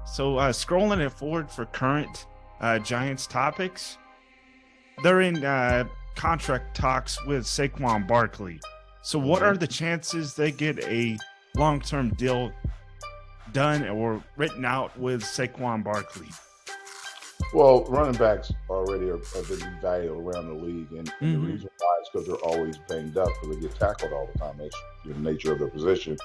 So scrolling it forward for current Giants topics, they're in contract talks with Saquon Barkley. So what are the chances they get a long-term deal done or written out with Saquon Barkley? Well, running backs already have been valued around the league, and the reason why is because they're always banged up because they get tackled all the time. That's the nature of their position.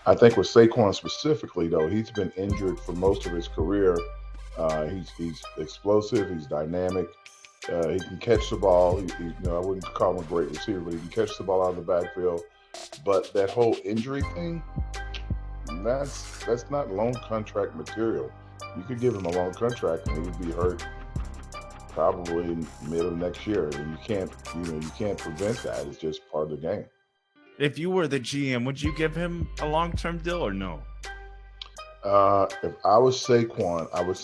I think with Saquon specifically, though, he's been injured for most of his career. He's explosive. He's dynamic. He can catch the ball. I wouldn't call him a great receiver, but he can catch the ball out of the backfield. But that whole injury thing, that's not long contract material. You could give him a long contract and he'd be hurt probably middle of next year. And you can't prevent that. It's just part of the game. If you were the GM, would you give him a long-term deal or no? If I was Saquon, I would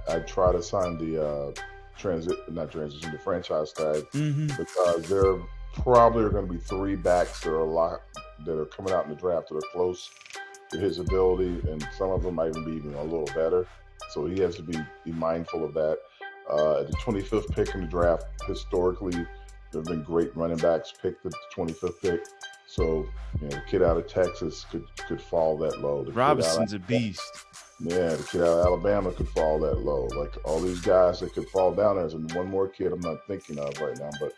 I'd try to sign the the franchise tag because there probably are going to be 3 backs that are coming out in the draft that are close to his ability, and some of them might even be a little better. So he has to be mindful of that. At the 25th pick in the draft, historically, there have been great running backs picked at the 25th pick. So, the kid out of Texas could fall that low. Robinson's a beast. Yeah, the kid out of Alabama could fall that low. Like all these guys that could fall down there. There's one more kid I'm not thinking of right now, but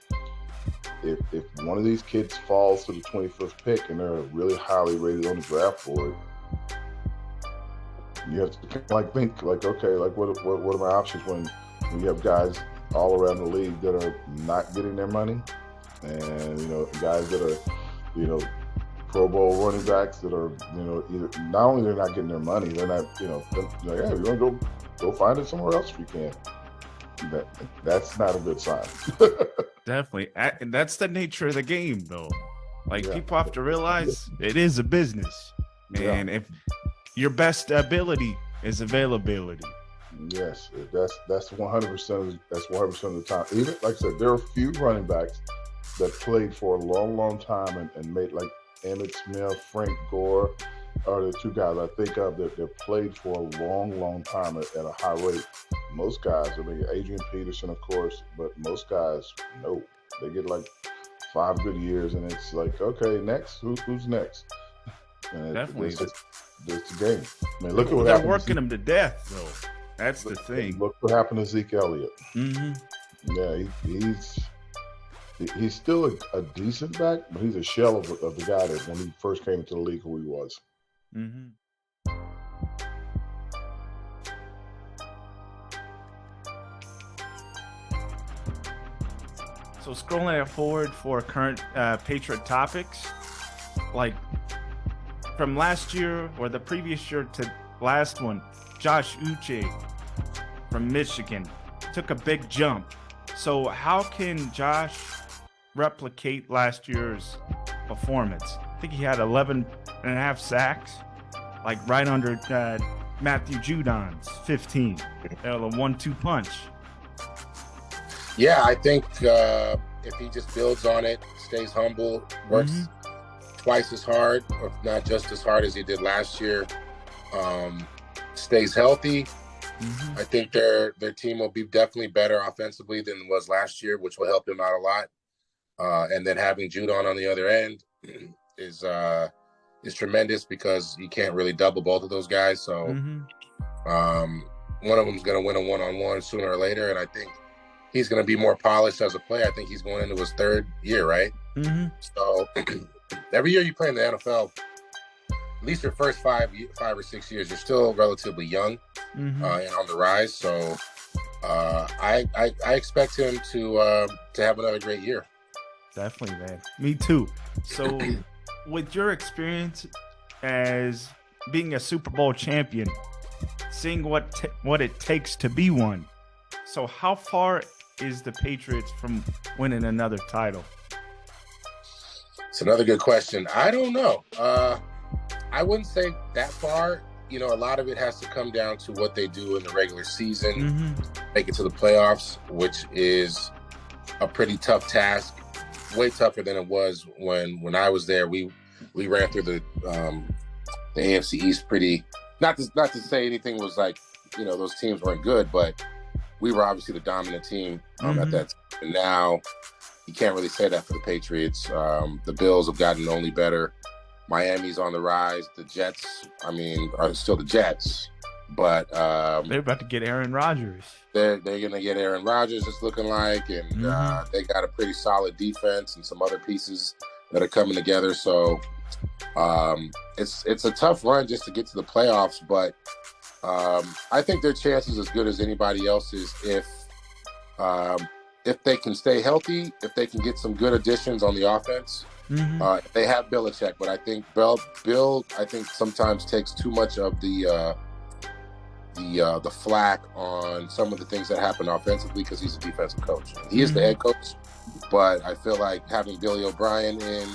if one of these kids falls to the 25th pick and they're really highly rated on the draft board, you have to think okay, what are my options when you have guys all around the league that are not getting their money, and guys that are Pro Bowl running backs that are either not only they're not getting their money, they're not you're going to go find it somewhere else if you can. That's not a good sign. Definitely. And that's the nature of the game, though. People have to realize it is a business. And if your best ability is availability. Yes, that's 100%. That's 100% of the time. Even like I said, there are a few running backs that played for a long, long time and made like Emmitt Smith, Frank Gore are the 2 guys I think of that played for a long, long time at a high rate. Most guys, Adrian Peterson, of course, but most guys, no. They get like 5 good years, and it's like, okay, next, who's next? And definitely, it's the game. I mean, look at what they're happened. Working them to death, though. That's the thing. Look what happened to Zeke Elliott. Yeah, he's still a decent back, but he's a shell of the guy that when he first came into the league, who he was. So scrolling it forward for current Patriot topics, like from last year or the previous year to last one, Josh Uche from Michigan took a big jump. So how can Josh replicate last year's performance? I think he had 11 and a half sacks, like right under Matthew Judon's 15. A 1-2 punch. Yeah, I think if he just builds on it, stays humble, works twice as hard, or not just as hard as he did last year, stays healthy, I think their team will be definitely better offensively than it was last year, which will help him out a lot. And then having Judon on the other end is tremendous because you can't really double both of those guys. So one of them is going to win a one-on-one sooner or later, and I think he's going to be more polished as a player. I think he's going into his 3rd year, right? So every year you play in the NFL, at least your first 5 or 6 years, you're still relatively young and on the rise. So I expect him to have another great year. Definitely, man. Me too. So with your experience as being a Super Bowl champion, seeing what it takes to be one, so how far is the Patriots from winning another title? It's another good question. I don't know. I wouldn't say that far. A lot of it has to come down to what they do in the regular season, make it to the playoffs, which is a pretty tough task, way tougher than it was when I was there. We ran through the AFC East pretty not to say anything was like, those teams weren't good, but we were obviously the dominant team at that time. And now you can't really say that for the Patriots. The Bills have gotten only better. Miami's on the rise. The Jets, are still the Jets, but they're about to get Aaron Rodgers. They're going to get Aaron Rodgers, it's looking like, and they got a pretty solid defense and some other pieces that are coming together. So it's a tough run just to get to the playoffs, but I think their chances as good as anybody else's if they can stay healthy, if they can get some good additions on the offense. They have Belichick, but I think Bill sometimes takes too much of the flack on some of the things that happen offensively because he's a defensive coach. He is the head coach, but I feel like having Billy O'Brien in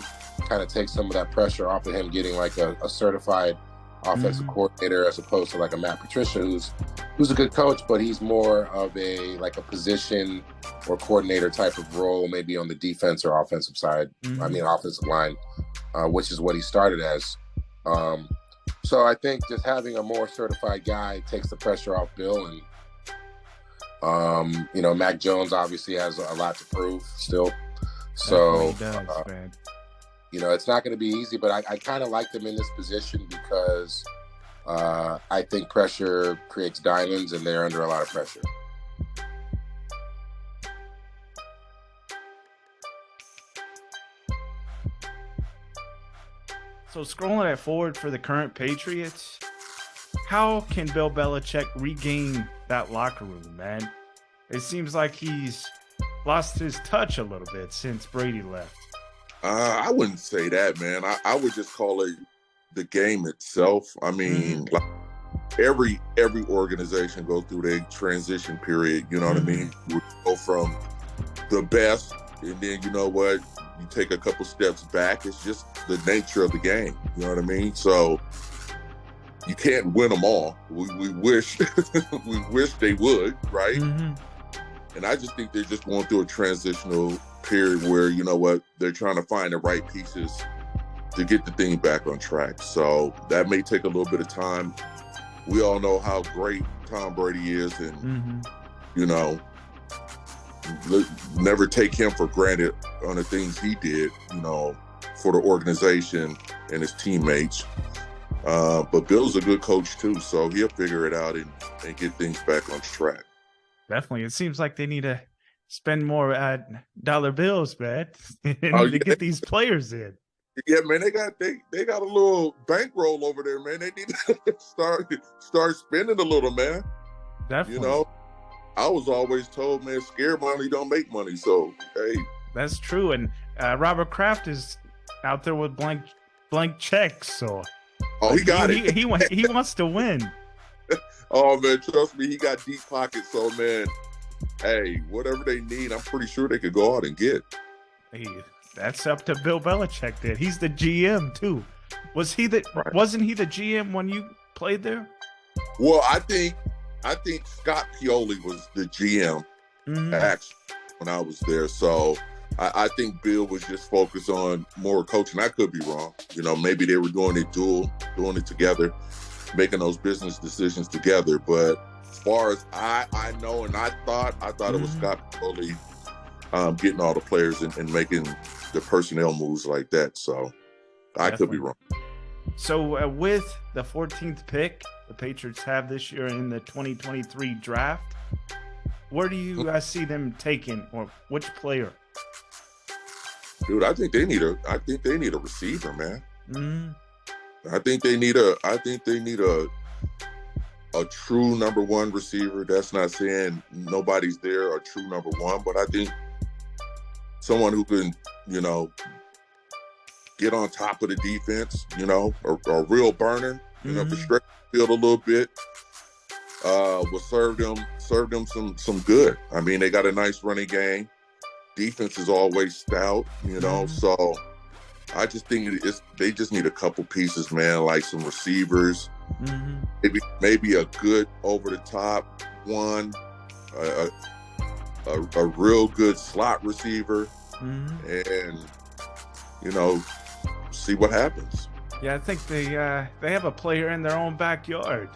kind of takes some of that pressure off of him getting like a certified offensive coordinator as opposed to like a Matt Patricia who's a good coach, but he's more of a position or coordinator type of role, maybe on the defense or offensive side. Offensive line, which is what he started as. So I think just having a more certified guy takes the pressure off Bill, and Mac Jones obviously has a lot to prove still. So man. It's not going to be easy, but I kind of like them in this position because I think pressure creates diamonds, and they're under a lot of pressure. So scrolling that forward for the current Patriots, how can Bill Belichick regain that locker room, man? It seems like he's lost his touch a little bit since Brady left. I wouldn't say that, man. I would just call it the game itself. Like every organization goes through their transition period. You know what I mean? We go from the best, and then you know what? You take a couple steps back. It's just the nature of the game. You know what I mean? So you can't win them all. We wish we wish they would, right? And I just think they're just going through a transitional period where, you know what, they're trying to find the right pieces to get the thing back on track. So that may take a little bit of time. We all know how great Tom Brady is, and never take him for granted on the things he did, for the organization and his teammates. But Bill's a good coach too, so he'll figure it out and get things back on track. Definitely. It seems like they need to spend more dollar bills, man, to get these players in. Yeah, man, they got a little bankroll over there, man. They need to start spending a little, man. Definitely. I was always told, man, scare money don't make money. So, hey. That's true. And Robert Kraft is out there with blank checks. So, he got it. He wants to win. Oh, man, trust me, he got deep pockets. So, man, hey, whatever they need, I'm pretty sure they could go out and get. Hey, that's up to Bill Belichick. Then he's the GM too. Wasn't he the GM when you played there? Well, I think Scott Pioli was the GM actually when I was there. So I think Bill was just focused on more coaching. I could be wrong. Maybe they were doing it together, making those business decisions together. But as far as I know, and I thought it was Scott Pioli getting all the players and making the personnel moves like that. So I could be wrong. So with the 14th pick the Patriots have this year in the 2023 draft, where do you see them taking, or which player? Dude, I think they need a receiver, man. I think they need a true number one receiver. That's not saying nobody's there, a true number one, but I think someone who can, get on top of the defense, a real burner, to stretch the field a little bit, will serve them some good. I mean, they got a nice running game. Defense is always stout, so I just think they just need a couple pieces, man, like some receivers, maybe a good over the top one, a real good slot receiver, and see what happens. Yeah, I think they have a player in their own backyard.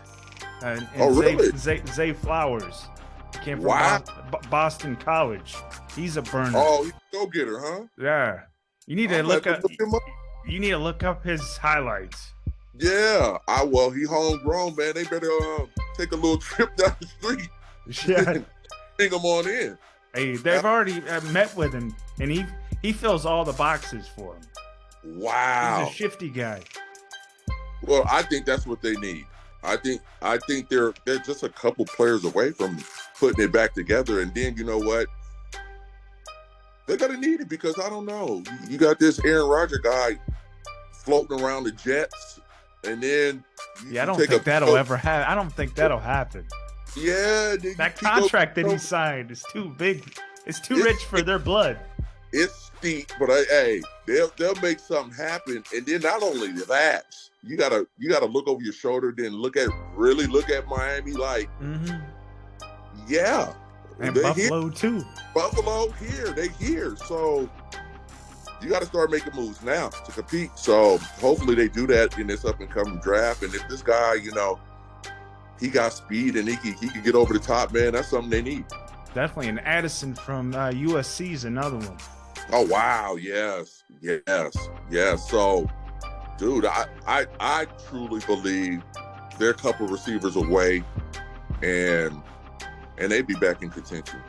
And really? Zay Flowers. He came from Wow. Boston College. He's a burner. Oh, he's a go-getter, huh? Yeah. You need to I'm look gonna up. look him up. You need to look up his highlights. Yeah. He homegrown, man. They better take a little trip down the street. Yeah. Bring him on in. Hey, they've already met with him, and he fills all the boxes for him. Wow. He's a shifty guy. Well, I think that's what they need. I think they're just a couple players away from putting it back together, and then you know what? They're gonna need it because I don't know. You got this Aaron Rodgers guy floating around the Jets, and then I don't think that'll ever happen. I don't think that'll happen. Yeah, that contract that he signed is too big. It's too rich for their blood. It's steep, but hey, they'll make something happen. And then not only that, you gotta look over your shoulder, then look at Miami. Like, yeah, and Buffalo too. Buffalo they here. So you got to start making moves now to compete. So hopefully they do that in this up and coming draft. And if this guy, he got speed and he can get over the top, man, that's something they need. Definitely. And Addison from USC is another one. Oh wow, yes. So, dude, I truly believe they're a couple receivers away, and they'd be back in contention.